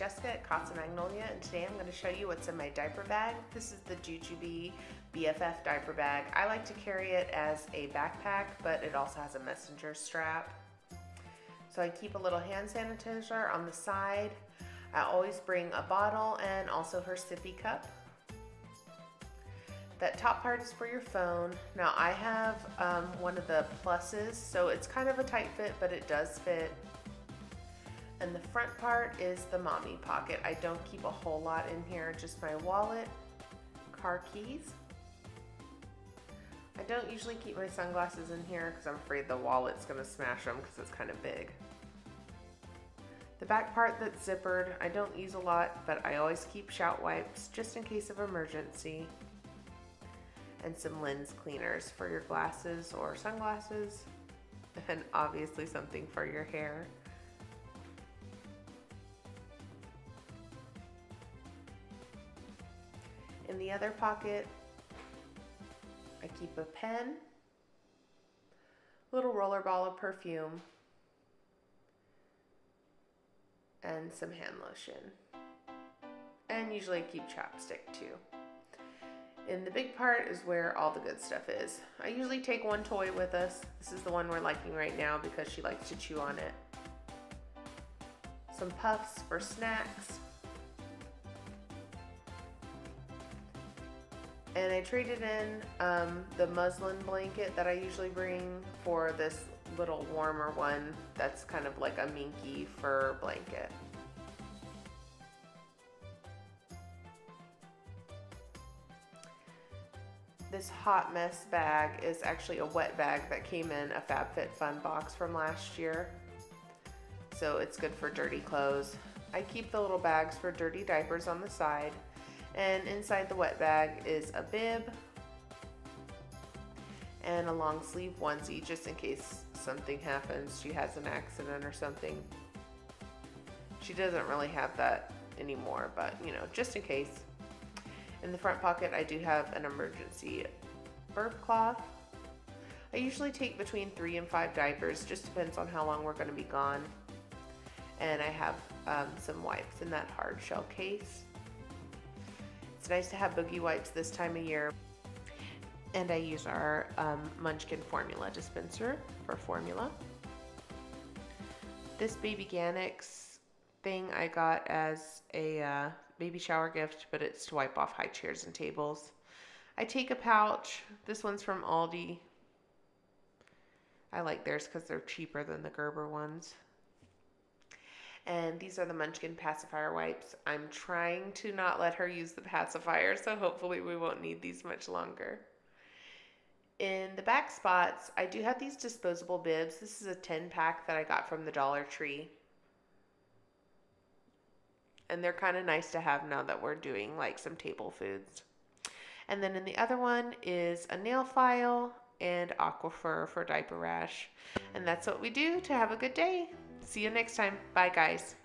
Jessica at Casa Magnolia, and today I'm going to show you what's in my diaper bag. This is the Jujubee BFF diaper bag. I like to carry it as a backpack, but it also has a messenger strap. So I keep a little hand sanitizer on the side. I always bring a bottle and also her sippy cup. That top part is for your phone. Now I have one of the pluses, so it's kind of a tight fit, but it does fit. And the front part is the mommy pocket. I don't keep a whole lot in here, just my wallet, car keys. I don't usually keep my sunglasses in here because I'm afraid the wallet's gonna smash them because it's kind of big. The back part that's zippered, I don't use a lot, but I always keep shout wipes just in case of emergency. And some lens cleaners for your glasses or sunglasses. And obviously something for your hair. In the other pocket, I keep a pen, a little roller ball of perfume, and some hand lotion. And usually I keep chapstick too. In the big part is where all the good stuff is. I usually take one toy with us. This is the one we're liking right now because she likes to chew on it. Some puffs for snacks. And I traded in the muslin blanket that I usually bring for this little warmer one that's kind of like a minky fur blanket. This hot mess bag is actually a wet bag that came in a FabFitFun box from last year. So it's good for dirty clothes. I keep the little bags for dirty diapers on the side. And inside the wet bag is a bib and a long sleeve onesie just in case something happens. She has an accident or something. She doesn't really have that anymore, but you know, just in case. In the front pocket, I do have an emergency burp cloth. I usually take between 3 and 5 diapers, just depends on how long we're going to be gone. And I have some wipes in that hard shell case. It's nice to have boogie wipes this time of year. And I use our Munchkin formula dispenser for formula. This Baby Ganix thing I got as a baby shower gift, but it's to wipe off high chairs and tables. I take a pouch. This one's from Aldi. I like theirs because they're cheaper than the Gerber ones. And these are the Munchkin pacifier wipes. I'm trying to not let her use the pacifier, so hopefully we won't need these much longer. In the back spots, I do have these disposable bibs. This is a 10-pack that I got from the Dollar Tree. And they're kind of nice to have now that we're doing like some table foods. And then in the other one is a nail file and Aquaphor for diaper rash. And that's what we do to have a good day. See you next time. Bye, guys.